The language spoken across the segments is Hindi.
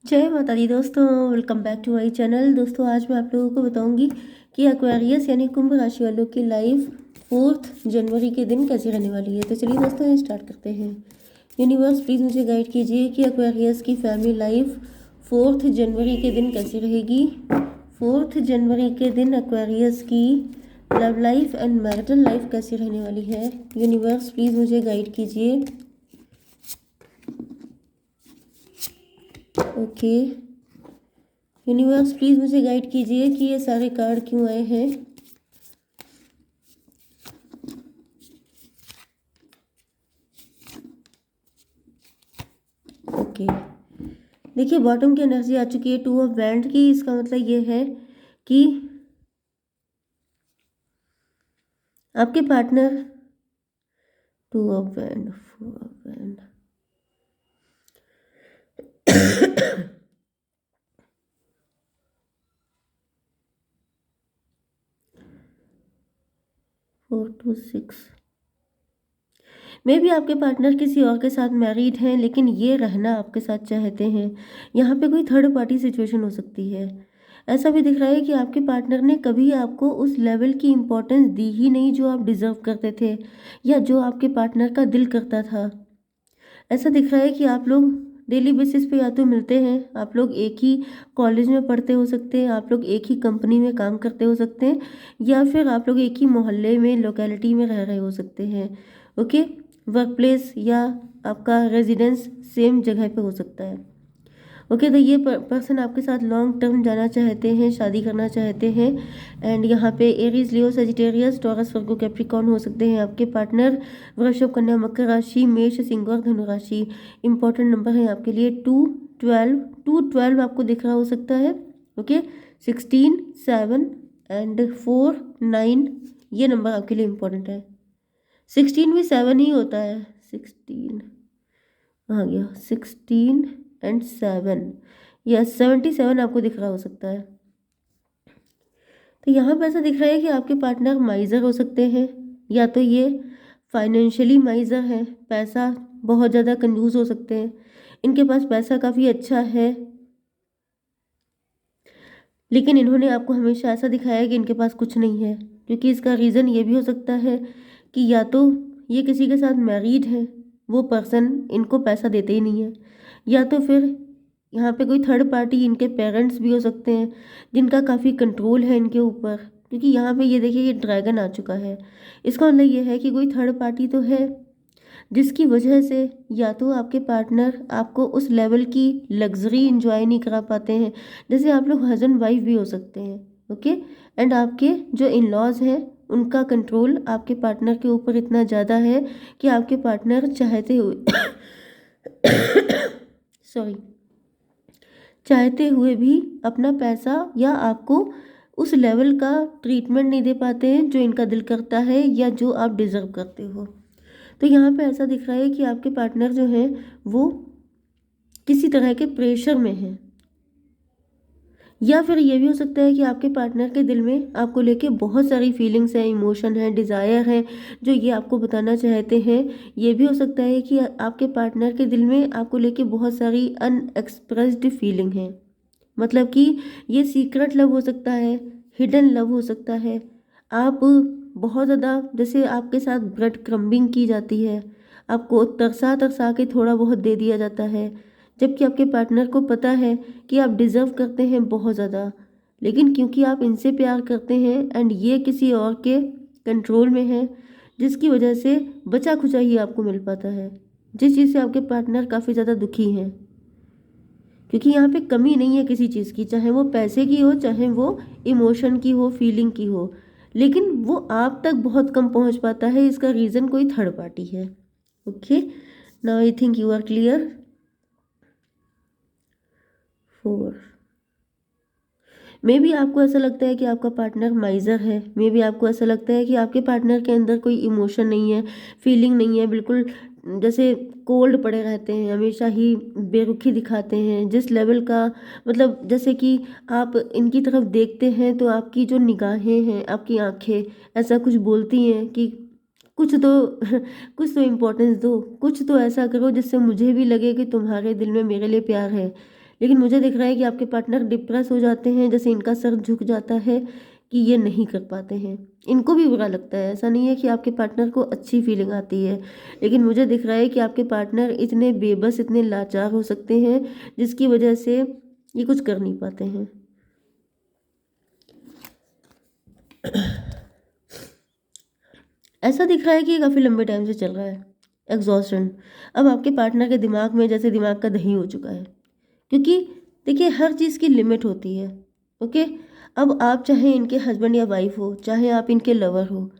जय माता दी दोस्तों, welcome back to my channel. दोस्तों आज मैं आप लोगों को बताऊंगी कि एक्वेरियस यानी कुंभ राशि वालों की लाइफ 4 जनवरी के दिन कैसी रहने वाली है। तो चलिए दोस्तों स्टार्ट करते हैं। यूनिवर्स प्लीज़ मुझे गाइड कीजिए कि एक्वेरियस की फैमिली लाइफ 4 जनवरी के दिन कैसी रहेगी। 4 जनवरी के दिन एक्वेरियस की love life and marital life कैसी रहने वाली है। यूनिवर्स प्लीज़ मुझे गाइड कीजिए। ओके, यूनिवर्स प्लीज़ मुझे गाइड कीजिए कि ये सारे कार्ड क्यों आए हैं। ओके, देखिए बॉटम की एनर्जी आ चुकी है 2 ऑफ वैंड की। इसका मतलब ये है कि आपके partner 2 of wand 4 of wand 4 to 6 में भी आपके पार्टनर किसी और के साथ मैरिड हैं, लेकिन ये रहना आपके साथ चाहते हैं। यहाँ पे कोई थर्ड पार्टी सिचुएशन हो सकती है। ऐसा भी दिख रहा है कि आपके पार्टनर ने कभी आपको उस लेवल की इम्पोर्टेंस दी ही नहीं जो आप डिज़र्व करते थे या जो आपके पार्टनर का दिल करता था। ऐसा दिख रहा है कि आप लोग डेली बेसिस पे या तो मिलते हैं, आप लोग एक ही कॉलेज में पढ़ते हो सकते हैं, आप लोग एक ही कंपनी में काम करते हो सकते हैं, या फिर आप लोग एक ही मोहल्ले में लोकेलिटी में रह रहे हो सकते हैं। ओके, वर्क प्लेस या आपका रेजिडेंस सेम जगह पे हो सकता है। ओके, तो ये पर्सन आपके साथ लॉन्ग टर्म जाना चाहते हैं, शादी करना चाहते हैं। एंड यहाँ पे एरीज, लियो, सेजिटेरियस, टॉरस, वर्गो, कैप्रिकॉर्न हो सकते हैं आपके पार्टनर। वृषभ, कन्या, मकर राशि, मेष, सिंह और धनु राशि। इंपॉर्टेंट नंबर है आपके लिए 2 12 आपको दिख रहा हो सकता है। ओके, 16 7 एंड 4 9 ये नंबर आपके लिए इम्पोर्टेंट है। 16 भी 7 ही होता है। 16 आ गया, 16 and 7 या 77 आपको दिख रहा हो सकता है। तो यहाँ पर ऐसा दिख रहा है कि आपके पार्टनर माइजर हो सकते हैं, या तो ये फाइनेंशियली माइजर है, पैसा बहुत ज़्यादा कंजूस हो सकते हैं। इनके पास पैसा काफ़ी अच्छा है, लेकिन इन्होंने आपको हमेशा ऐसा दिखाया है कि इनके पास कुछ नहीं है। क्योंकि इसका रीज़न ये भी हो सकता है कि या तो ये किसी के साथ मैरिड है, वो पर्सन इनको पैसा देते ही नहीं है, या तो फिर यहाँ पे कोई थर्ड पार्टी इनके पेरेंट्स भी हो सकते हैं जिनका काफ़ी कंट्रोल है इनके ऊपर। क्योंकि यहाँ पे ये देखिए ये ड्रैगन आ चुका है। इसका मतलब ये है कि कोई थर्ड पार्टी तो है जिसकी वजह से या तो आपके पार्टनर आपको उस लेवल की लग्जरी इंजॉय नहीं करा पाते हैं। जैसे आप लोग हस्बैंड वाइफ भी हो सकते हैं। ओके, एंड आपके जो इन लॉज हैं उनका कंट्रोल आपके पार्टनर के ऊपर इतना ज़्यादा है कि आपके पार्टनर चाहते हुए सॉरी, चाहते हुए भी अपना पैसा या आपको उस लेवल का ट्रीटमेंट नहीं दे पाते हैं जो इनका दिल करता है या जो आप डिज़र्व करते हो। तो यहाँ पे ऐसा दिख रहा है कि आपके पार्टनर जो हैं वो किसी तरह के प्रेशर में हैं, या फिर ये भी हो सकता है कि आपके पार्टनर के दिल में आपको लेके बहुत सारी फीलिंग्स हैं, इमोशन है, डिज़ायर है जो ये आपको बताना चाहते हैं। ये भी हो सकता है कि आपके पार्टनर के दिल में आपको लेके बहुत सारी अनएक्सप्रेस्ड फीलिंग है। मतलब कि ये सीक्रेट लव हो सकता है, हिडन लव हो सकता है। आप बहुत ज़्यादा, जैसे आपके साथ ब्रेड क्रम्बिंग की जाती है, आपको तरसा तरसा के थोड़ा बहुत दे दिया जाता है, जबकि आपके पार्टनर को पता है कि आप डिज़र्व करते हैं बहुत ज़्यादा, लेकिन क्योंकि आप इनसे प्यार करते हैं एंड ये किसी और के कंट्रोल में है, जिसकी वजह से बचा खुचा ही आपको मिल पाता है, जिस चीज़ से आपके पार्टनर काफ़ी ज़्यादा दुखी हैं। क्योंकि यहाँ पे कमी नहीं है किसी चीज़ की, चाहे वो पैसे की हो, चाहे वो इमोशन की हो, फीलिंग की हो, लेकिन वो आप तक बहुत कम पहुँच पाता है। इसका रीज़न कोई थर्ड पार्टी है। Okay, now I think you are clear. 4 may be आपको ऐसा लगता है कि आपका पार्टनर माइजर है, मे बी आपको ऐसा लगता है कि आपके पार्टनर के अंदर कोई इमोशन नहीं है, फीलिंग नहीं है, बिल्कुल जैसे कोल्ड पड़े रहते हैं, हमेशा ही बेरुखी दिखाते हैं जिस लेवल का, मतलब जैसे कि आप इनकी तरफ देखते हैं तो आपकी जो निगाहें हैं, आपकी आंखें ऐसा कुछ बोलती हैं कि कुछ तो कुछ तो इम्पोर्टेंस दो, कुछ तो ऐसा करो जिससे मुझे भी लगे कि तुम्हारे दिल में मेरे लिए प्यार है। लेकिन मुझे दिख रहा है कि आपके पार्टनर डिप्रेस हो जाते हैं, जैसे इनका सर झुक जाता है कि ये नहीं कर पाते हैं। इनको भी बुरा लगता है, ऐसा नहीं है कि आपके पार्टनर को अच्छी फीलिंग आती है, लेकिन मुझे दिख रहा है कि आपके पार्टनर इतने बेबस, इतने लाचार हो सकते हैं जिसकी वजह से ये कुछ कर नहीं पाते हैं। ऐसा दिख रहा है कि ये काफ़ी लंबे टाइम से चल रहा है एग्जॉस्शन। अब आपके पार्टनर के दिमाग में जैसे दिमाग का दही हो चुका है, क्योंकि देखिए हर चीज़ की लिमिट होती है। ओके, अब आप चाहे इनके हस्बैंड या वाइफ हो, चाहे आप इनके लवर हो,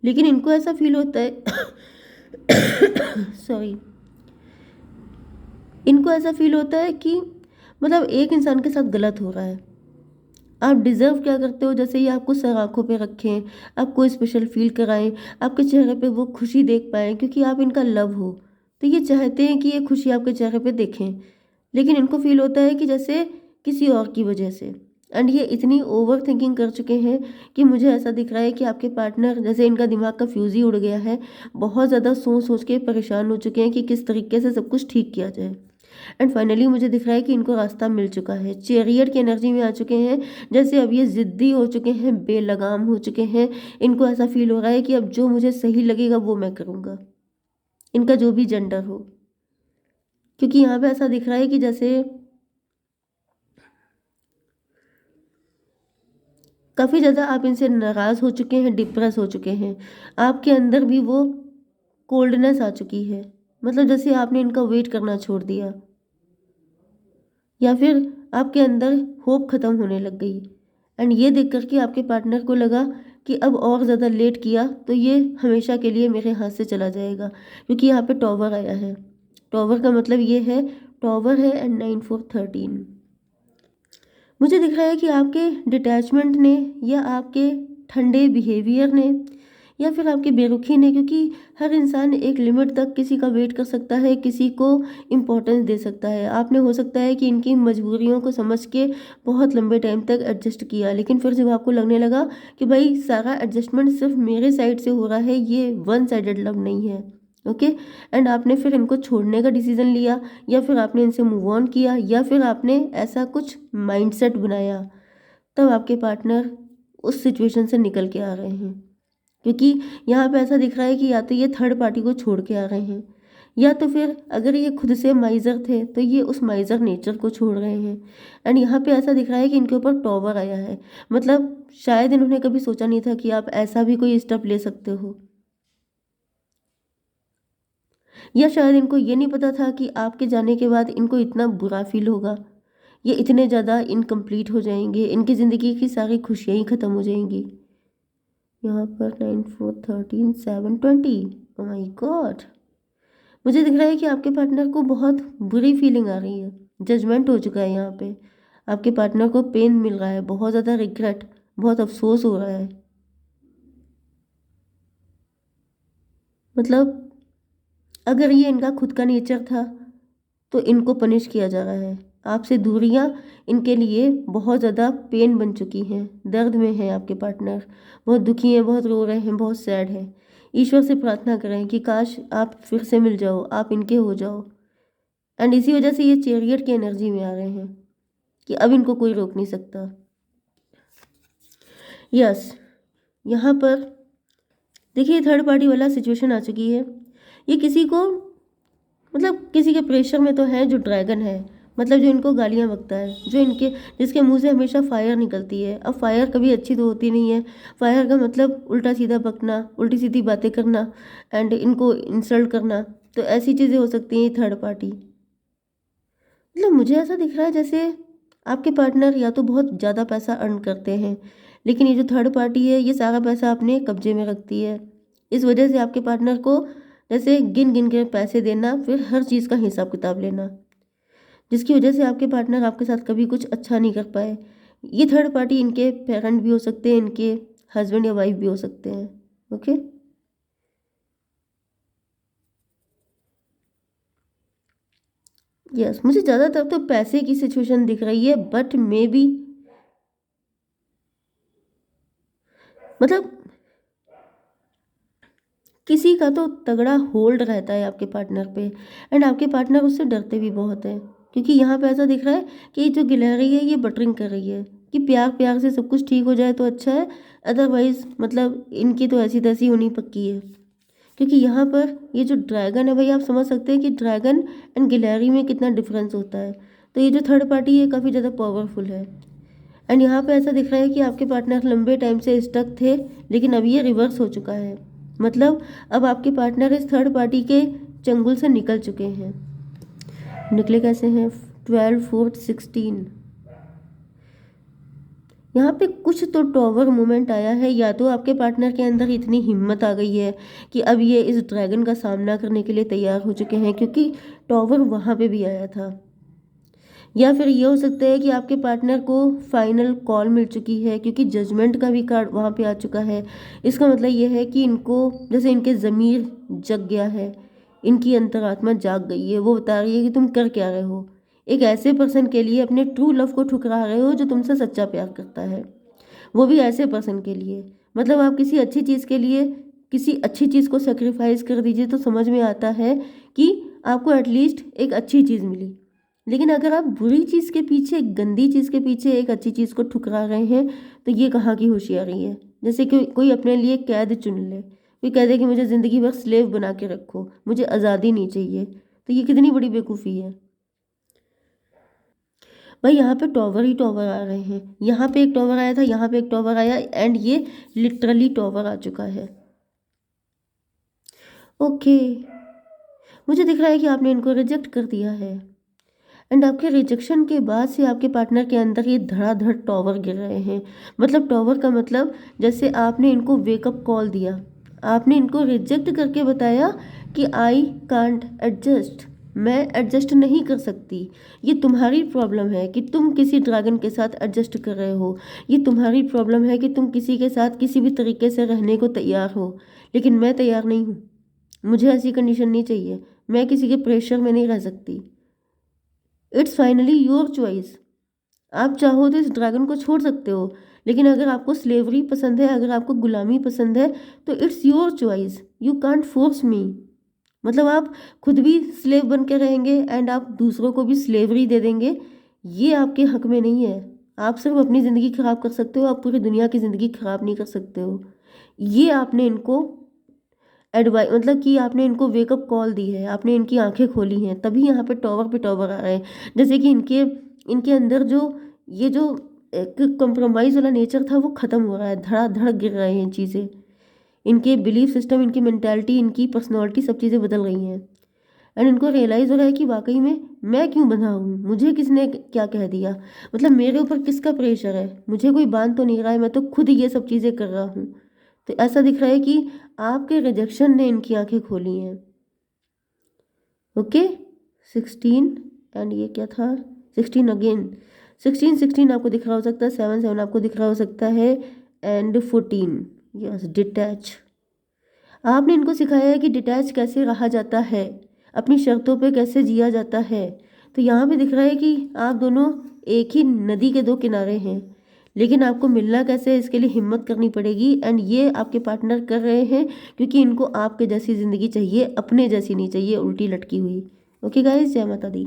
लेकिन इनको ऐसा फील होता है सॉरी, इनको ऐसा फील होता है कि मतलब एक इंसान के साथ गलत हो रहा है। आप डिज़र्व क्या करते हो, जैसे ये आपको सर आँखों पे रखें, आपको स्पेशल फील कराएं, आपके चेहरे पे वो खुशी देख पाएँ क्योंकि आप इनका लव हो, तो ये चाहते हैं कि ये खुशी आपके चेहरे पे देखें, लेकिन इनको फील होता है कि जैसे किसी और की वजह से। एंड ये इतनी ओवर थिंकिंग कर चुके हैं कि मुझे ऐसा दिख रहा है कि आपके पार्टनर, जैसे इनका दिमाग का फ्यूज़ ही उड़ गया है, बहुत ज़्यादा सोच सोच के परेशान हो चुके हैं कि किस तरीके से सब कुछ ठीक किया जाए। एंड फाइनली मुझे दिख रहा है कि इनको रास्ता मिल चुका है, चैरियट की एनर्जी में आ चुके हैं, जैसे अब ये ज़िद्दी हो चुके हैं, बेलगाम हो चुके हैं। इनको ऐसा फील हो रहा है कि अब जो मुझे सही लगेगा वो मैं करूँगा, इनका जो भी जेंडर हो। क्योंकि यहाँ पे ऐसा दिख रहा है कि जैसे काफ़ी ज़्यादा आप इनसे नाराज़ हो चुके हैं, डिप्रेस हो चुके हैं, आपके अंदर भी वो कोल्डनेस आ चुकी है, मतलब जैसे आपने इनका वेट करना छोड़ दिया, या फिर आपके अंदर होप ख़त्म होने लग गई। एंड ये देख कर के आपके पार्टनर को लगा कि अब और ज़्यादा लेट किया तो ये हमेशा के लिए मेरे हाथ से चला जाएगा, क्योंकि यहाँ पे टॉवर आया है। टॉवर का मतलब ये है, टॉवर है एंड 9 4 13। मुझे दिख रहा है कि आपके डिटैचमेंट ने, या आपके ठंडे बिहेवियर ने, या फिर आपकी बेरुखी ने, क्योंकि हर इंसान एक लिमिट तक किसी का वेट कर सकता है, किसी को इम्पोर्टेंस दे सकता है। आपने हो सकता है कि इनकी मजबूरियों को समझ के बहुत लंबे टाइम तक एडजस्ट किया, लेकिन फिर जब आपको लगने लगा कि भाई सारा एडजस्टमेंट सिर्फ मेरे साइड से हो रहा है, ये वन साइडेड लव नहीं है। ओके, एंड आपने फिर इनको छोड़ने का डिसीजन लिया, या फिर आपने इनसे मूव ऑन किया, या फिर आपने ऐसा कुछ माइंडसेट बनाया, तब आपके पार्टनर उस सिचुएशन से निकल के आ रहे हैं। क्योंकि यहाँ पे ऐसा दिख रहा है कि या तो ये थर्ड पार्टी को छोड़ के आ रहे हैं, या तो फिर अगर ये खुद से माइजर थे तो ये उस माइजर नेचर को छोड़ रहे हैं। एंड यहाँ पे ऐसा दिख रहा है कि इनके ऊपर टॉवर आया है, मतलब शायद इन्होंने कभी सोचा नहीं था कि आप ऐसा भी कोई स्टेप ले सकते हो, या शायद इनको ये नहीं पता था कि आपके जाने के बाद इनको इतना बुरा फील होगा, ये इतने ज़्यादा इनकम्प्लीट हो जाएंगे, इनकी ज़िंदगी की सारी खुशियाँ ही ख़त्म हो जाएंगी। यहाँ पर 9 4 13 7 20। ओ माय गॉड, मुझे दिख रहा है कि आपके पार्टनर को बहुत बुरी फीलिंग आ रही है, जजमेंट हो चुका है यहाँ पे, आपके पार्टनर को पेन मिल रहा है, बहुत ज़्यादा रिग्रेट, बहुत अफसोस हो रहा है। मतलब अगर ये इनका खुद का नेचर था तो इनको पनिश किया जा रहा है। आपसे दूरियां इनके लिए बहुत ज़्यादा पेन बन चुकी हैं, दर्द में है आपके पार्टनर, बहुत दुखी हैं, बहुत रो रहे हैं, बहुत सैड हैं। ईश्वर से प्रार्थना करें कि काश आप फिर से मिल जाओ, आप इनके हो जाओ। एंड इसी वजह से ये चैरियट की एनर्जी में आ रहे हैं कि अब इनको कोई रोक नहीं सकता। यस, यहाँ पर देखिए थर्ड पार्टी वाला सिचुएशन आ चुकी है। ये किसी को, मतलब किसी के प्रेशर में तो है, जो ड्रैगन है, मतलब जो इनको गालियाँ बकता है, जो इनके, जिसके मुंह से हमेशा फायर निकलती है। अब फायर कभी अच्छी तो होती नहीं है, फायर का मतलब उल्टा सीधा बकना, उल्टी सीधी बातें करना, एंड इनको इंसल्ट करना, तो ऐसी चीज़ें हो सकती हैं थर्ड पार्टी। मतलब मुझे ऐसा दिख रहा है जैसे आपके पार्टनर या तो बहुत ज़्यादा पैसा अर्न करते हैं, लेकिन ये जो थर्ड पार्टी है ये सारा पैसा अपने कब्जे में रखती है। इस वजह से आपके पार्टनर को जैसे गिन गिन के पैसे देना, फिर हर चीज़ का हिसाब किताब लेना, जिसकी वजह से आपके पार्टनर आपके साथ कभी कुछ अच्छा नहीं कर पाए। ये थर्ड पार्टी इनके पेरेंट भी हो सकते हैं, इनके हस्बैंड या वाइफ भी हो सकते हैं। ओके, यस, मुझे ज़्यादातर तो पैसे की सिचुएशन दिख रही है, बट मे बी मतलब किसी का तो तगड़ा होल्ड रहता है आपके पार्टनर पे, एंड आपके पार्टनर उससे डरते भी बहुत हैं। क्योंकि यहाँ पे ऐसा दिख रहा है कि जो गिलहरी है ये बटरिंग कर रही है कि प्यार प्यार से सब कुछ ठीक हो जाए तो अच्छा है, अदरवाइज मतलब इनकी तो ऐसी तैसी होनी पक्की है। क्योंकि यहाँ पर ये जो ड्रैगन है भाई, आप समझ सकते हैं कि ड्रैगन एंड गिलहरी में कितना डिफरेंस होता है। तो ये जो थर्ड पार्टी है काफ़ी ज़्यादा पावरफुल है। एंड यहाँ पे ऐसा दिख रहा है कि आपके पार्टनर लंबे टाइम से स्टक थे, लेकिन अब ये रिवर्स हो चुका है। मतलब अब आपके पार्टनर इस थर्ड पार्टी के चंगुल से निकल चुके हैं। निकले कैसे हैं? 12 4 16। यहाँ पे कुछ तो टॉवर मोमेंट आया है, या तो आपके पार्टनर के अंदर इतनी हिम्मत आ गई है कि अब ये इस ड्रैगन का सामना करने के लिए तैयार हो चुके हैं, क्योंकि टॉवर वहाँ पे भी आया था। या फिर ये हो सकता है कि आपके पार्टनर को फाइनल कॉल मिल चुकी है, क्योंकि जजमेंट का भी कार्ड वहाँ पे आ चुका है। इसका मतलब ये है कि इनको जैसे इनके ज़मीर जग गया है, इनकी अंतरात्मा जाग गई है। वो बता रही है कि तुम कर क्या रहे हो, एक ऐसे पर्सन के लिए अपने ट्रू लव को ठुकरा रहे हो जो तुमसे सच्चा प्यार करता है, वो भी ऐसे पर्सन के लिए। मतलब आप किसी अच्छी चीज़ के लिए किसी अच्छी चीज़ को सेक्रीफाइस कर दीजिए तो समझ में आता है कि आपको एटलीस्ट एक अच्छी चीज़ मिली। लेकिन अगर आप बुरी चीज़ के पीछे, एक गंदी चीज़ के पीछे एक अच्छी चीज़ को ठुकरा रहे हैं, तो ये कहाँ की होशियारी है। जैसे कि कोई अपने लिए कैद चुन ले, कोई कह दे कि मुझे ज़िंदगी भर स्लेव बना के रखो, मुझे आज़ादी नहीं चाहिए, तो ये कितनी बड़ी बेवकूफ़ी है भाई। यहाँ पे टॉवर ही टॉवर आ रहे हैं, यहाँ पे एक टॉवर आया था, यहाँ पे एक टॉवर आया, एंड ये लिटरली टॉवर आ चुका है। ओके, मुझे दिख रहा है कि आपने इनको रिजेक्ट कर दिया है, एंड आपके रिजेक्शन के बाद से आपके पार्टनर के अंदर ये धड़ाधड़ टॉवर गिर रहे हैं। मतलब टॉवर का मतलब जैसे आपने इनको वेकअप कॉल दिया, आपने इनको रिजेक्ट करके बताया कि आई कांट एडजस्ट, मैं एडजस्ट नहीं कर सकती। ये तुम्हारी प्रॉब्लम है कि तुम किसी ड्रैगन के साथ एडजस्ट कर रहे हो, ये तुम्हारी प्रॉब्लम है कि तुम किसी के साथ किसी भी तरीके से रहने को तैयार हो, लेकिन मैं तैयार नहीं हूँ। मुझे ऐसी कंडीशन नहीं चाहिए, मैं किसी के प्रेशर में नहीं रह सकती। It's finally your choice. आप चाहो तो इस ड्रैगन को छोड़ सकते हो, लेकिन अगर आपको स्लेवरी पसंद है, अगर आपको गुलामी पसंद है, तो it's your choice, you can't force me. मतलब आप खुद भी स्लेव बन के रहेंगे एंड आप दूसरों को भी स्लेवरी दे देंगे, ये आपके हक में नहीं है। आप सिर्फ अपनी ज़िंदगी ख़राब कर सकते हो, आप पूरी दुनिया की ज़िंदगी ख़राब नहीं कर सकते हो। ये आपने इनको एडवाइस, मतलब कि आपने इनको वेकअप कॉल दी है, आपने इनकी आंखें खोली हैं, तभी यहाँ पे टॉवर आ रहे हैं। जैसे कि इनके इनके अंदर जो ये जो एक कंप्रोमाइज़ वाला नेचर था वो ख़त्म हो रहा है, धड़ाधड़ गिर रहे हैं चीज़ें, इनके बिलीफ सिस्टम, इनकी मेंटालिटी, इनकी पर्सनैलिटी, सब चीज़ें बदल रही हैं। एंड इनको रियलाइज़ हो रहा है कि वाकई में मैं क्यों बंधा हूँ, मुझे किसने क्या कह दिया, मतलब मेरे ऊपर किसका प्रेशर है, मुझे कोई बांध तो नहीं रहा है, मैं तो खुद ये सब चीज़ें कर रहा हूँ। तो ऐसा दिख रहा है कि आपके रिजेक्शन ने इनकी आंखें खोली हैं। ओके, 16 एंड ये क्या था, 16 अगेन, 16 आपको दिख रहा हो सकता है, 7 आपको दिख रहा हो सकता है, एंड 14 यस डिटैच। आपने इनको सिखाया है कि डिटैच कैसे रहा जाता है, अपनी शर्तों पे कैसे जिया जाता है। तो यहाँ पे दिख रहा है कि आप दोनों एक ही नदी के दो किनारे हैं, लेकिन आपको मिलना कैसे है, इसके लिए हिम्मत करनी पड़ेगी। एंड ये आपके पार्टनर कर रहे हैं क्योंकि इनको आपके जैसी ज़िंदगी चाहिए, अपने जैसी नहीं चाहिए उल्टी लटकी हुई। ओके गाइस, जय माता दी।